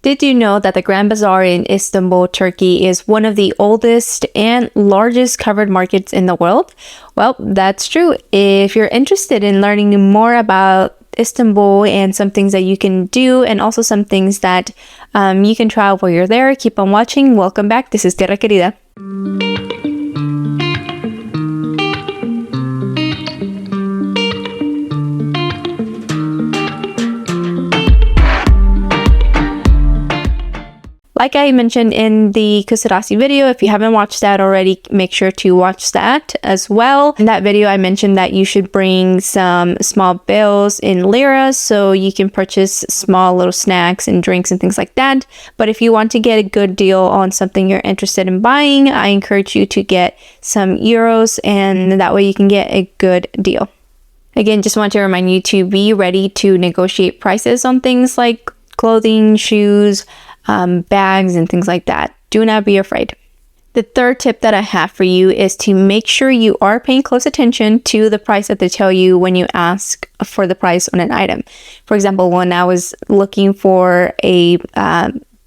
Did you know that the Grand Bazaar in Istanbul, Turkey is one of the oldest and largest covered markets in the world? Well, that's true. If you're interested in learning more about Istanbul and some things that you can do and also some things that you can try while you're there, keep on watching. Welcome back. This is Tierra Querida. Like I mentioned in the Kusadasi video, if you haven't watched that already, make sure to watch that as well. In that video, I mentioned that you should bring some small bills in lira so you can purchase small little snacks and drinks and things like that. But if you want to get a good deal on something you're interested in buying, I encourage you to get some euros, and that way you can get a good deal. Again, just want to remind you to be ready to negotiate prices on things like clothing, shoes, bags, and things like that. Do not be afraid. The third tip that I have for you is to make sure you are paying close attention to the price that they tell you when you ask for the price on an item. For example, when I was looking for a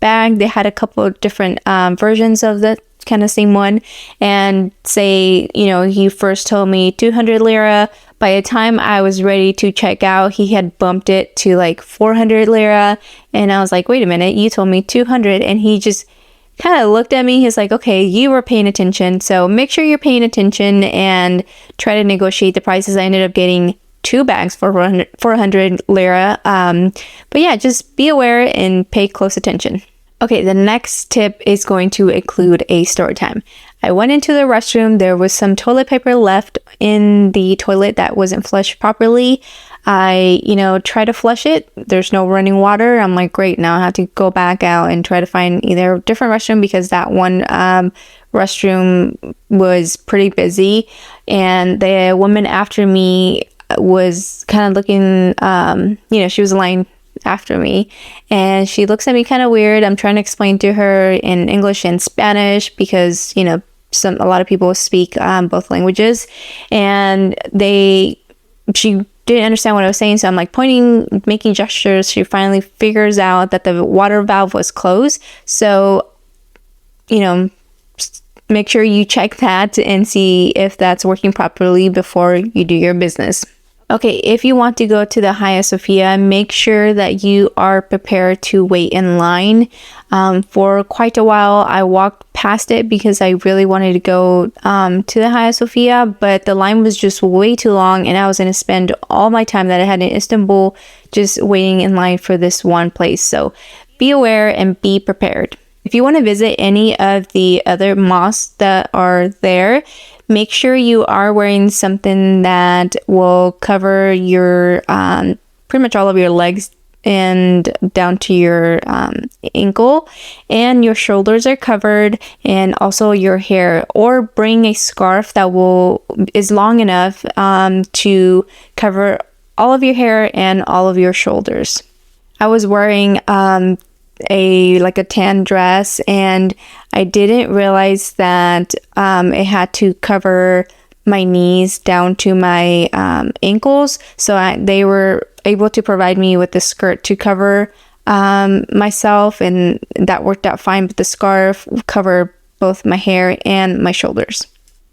bag, they had a couple of different versions of the kind of same one, and say, he first told me 200 lira. By the time I was ready to check out, he had bumped it to like 400 lira. And I was like, wait a minute, you told me 200. And he just kind of looked at me. He's like, okay, you were paying attention. So make sure you're paying attention and try to negotiate the prices. I ended up getting 2 bags for 400 lira. But yeah, just be aware and pay close attention. Okay, the next tip is going to include a story time. I went into the restroom. There was some toilet paper left in the toilet that wasn't flushed properly. I, try to flush it. There's no running water. I'm like, great, now I have to go back out and try to find either a different restroom because that one restroom was pretty busy. And the woman after me was kind of looking, she was lying after me, and she looks at me kind of weird. I'm trying to explain to her in English and Spanish because a lot of people speak both languages, and she didn't understand what I was saying, so I'm like pointing, making gestures. She finally figures out that the water valve was closed, so make sure you check that and see if that's working properly before you do your business. Okay, if you want to go to the Hagia Sophia, make sure that you are prepared to wait in line. For quite a while, I walked past it because I really wanted to go to the Hagia Sophia, but the line was just way too long, and I was going to spend all my time that I had in Istanbul just waiting in line for this one place. So be aware and be prepared. If you want to visit any of the other mosques that are there, make sure you are wearing something that will cover your pretty much all of your legs and down to your ankle, and your shoulders are covered, and also your hair, or bring a scarf that is long enough to cover all of your hair and all of your shoulders. I was wearing a tan dress, and I didn't realize that it had to cover my knees down to my ankles, so they were able to provide me with the skirt to cover myself, and that worked out fine, but the scarf covered both my hair and my shoulders.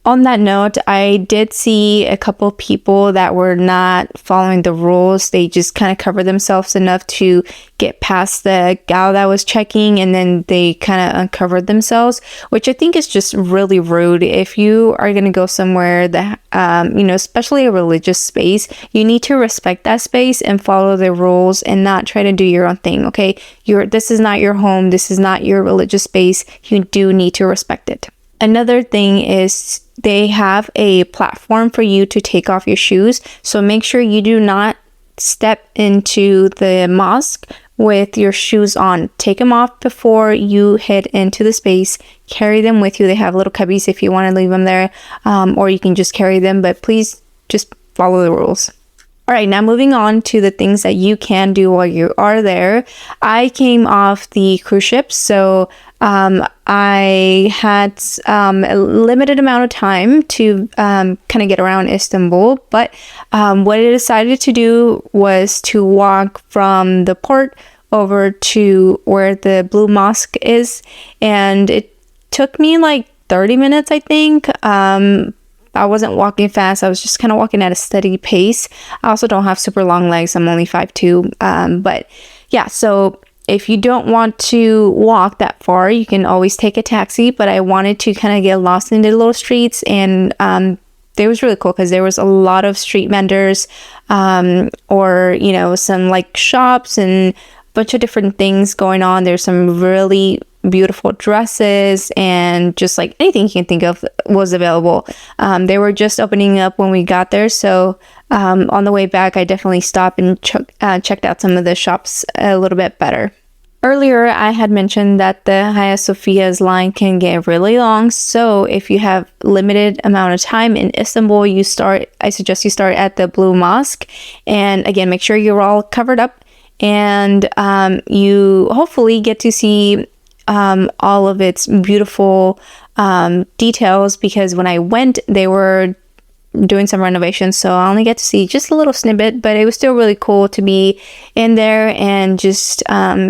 On that note, I did see a couple people that were not following the rules. They just kind of covered themselves enough to get past the gal that was checking, and then they kind of uncovered themselves, which I think is just really rude. If you are going to go somewhere that, especially a religious space, you need to respect that space and follow the rules and not try to do your own thing, okay? This is not your home. This is not your religious space. You do need to respect it. Another thing is they have a platform for you to take off your shoes. So make sure you do not step into the mosque with your shoes on. Take them off before you head into the space. Carry them with you. They have little cubbies if you want to leave them there, or you can just carry them, but please just follow the rules. All right, now moving on to the things that you can do while you are there. I came off the cruise ship, so I had a limited amount of time to kind of get around Istanbul, but what I decided to do was to walk from the port over to where the Blue Mosque is, and it took me like 30 minutes, I think. I wasn't walking fast. I was just kind of walking at a steady pace. I also don't have super long legs. I'm only 5'2". But yeah, so if you don't want to walk that far, you can always take a taxi. But I wanted to kind of get lost in the little streets, and it was really cool because there was a lot of street vendors, or, you know, some like shops and a bunch of different things going on. There's some really beautiful dresses and just like anything you can think of was available. They were just opening up when we got there. So on the way back, I definitely stopped and checked out some of the shops a little bit better. Earlier, I had mentioned that the Hagia Sophia's line can get really long. So if you have limited amount of time in Istanbul, I suggest you start at the Blue Mosque. And again, make sure you're all covered up, and you hopefully get to see all of its beautiful details, because when I went, they were doing some renovations, so I only get to see just a little snippet, but it was still really cool to be in there and just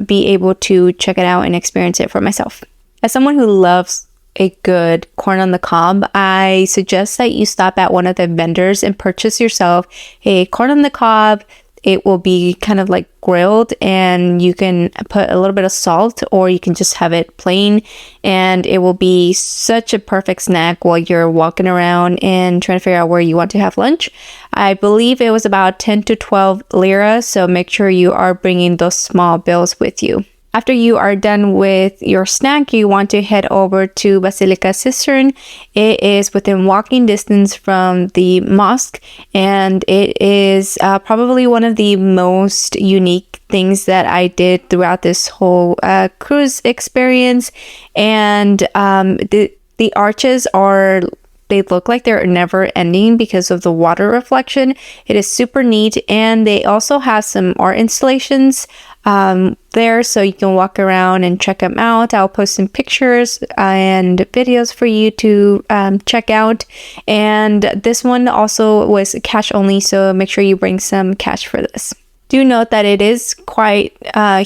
be able to check it out and experience it for myself. As someone who loves a good corn on the cob, I suggest that you stop at one of the vendors and purchase yourself a corn on the cob. It will be kind of like grilled, and you can put a little bit of salt, or you can just have it plain, and it will be such a perfect snack while you're walking around and trying to figure out where you want to have lunch. I believe it was about 10 to 12 lira, so make sure you are bringing those small bills with you. After you are done with your snack, you want to head over to Basilica Cistern. It is within walking distance from the mosque, and it is probably one of the most unique things that I did throughout this whole cruise experience. And the arches they look like they're never ending because of the water reflection. It is super neat, and they also have some art installations there, so you can walk around and check them out. I'll post some pictures and videos for you to check out. And this one also was cash only, so make sure you bring some cash for this. Do note that it is quite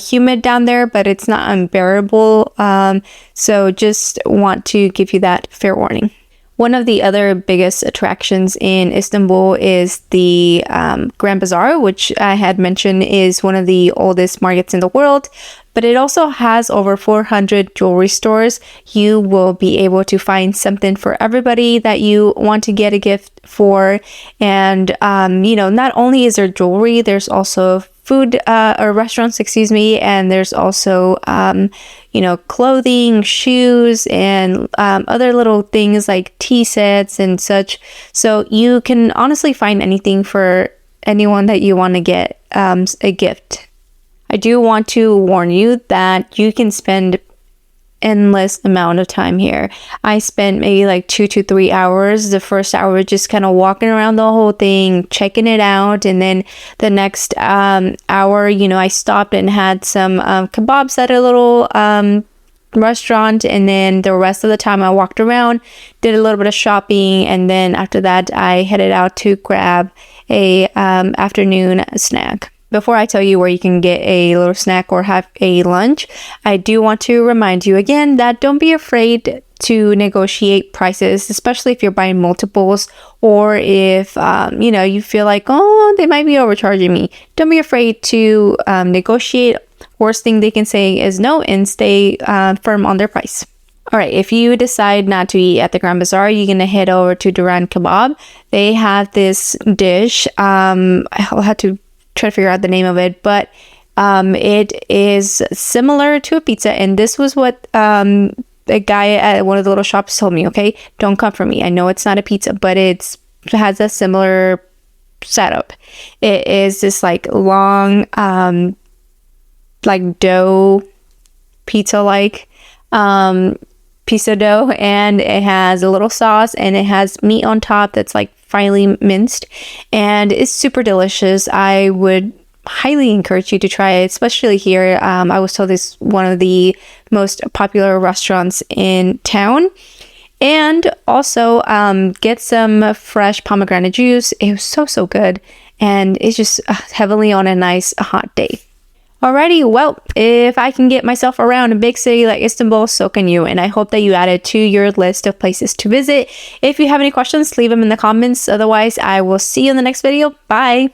humid down there, but it's not unbearable, so just want to give you that fair warning. One of the other biggest attractions in Istanbul is the Grand Bazaar, which I had mentioned is one of the oldest markets in the world, but it also has over 400 jewelry stores. You will be able to find something for everybody that you want to get a gift for. And, you know, not only is there jewelry, there's also food or restaurants, and there's also you know, clothing, shoes, and other little things like tea sets and such. So you can honestly find anything for anyone that you want to get a gift. I do want to warn you that you can spend endless amount of time here. I spent maybe like 2 to 3 hours. The first hour just kind of walking around the whole thing, checking it out, and then the next hour, you know, I stopped and had some kebabs at a little restaurant, and then the rest of the time I walked around, did a little bit of shopping, and then after that I headed out to grab a afternoon snack. Before I tell you where you can get a little snack or have a lunch, I do want to remind you again that don't be afraid to negotiate prices, especially if you're buying multiples, or if you know, you feel like, oh, they might be overcharging me. Don't be afraid to negotiate. Worst thing they can say is no, and stay firm on their price. All right, if you decide not to eat at the Grand Bazaar, you're going to head over to Duran Kebab. They have this dish. I'll have to try to figure out the name of it, but it is similar to a pizza, and this was what a guy at one of the little shops told me. Okay, don't come for me, I know it's not a pizza, but it has a similar setup. It is this like long like dough pizza like pizza dough, and it has a little sauce, and it has meat on top that's like finely minced, and it's super delicious. I would highly encourage you to try it, especially here. I was told it's one of the most popular restaurants in town. And also get some fresh pomegranate juice. It was so good, and it's just heavily on a nice hot day. Alrighty, well, if I can get myself around a big city like Istanbul, so can you. And I hope that you add it to your list of places to visit. If you have any questions, leave them in the comments. Otherwise, I will see you in the next video. Bye!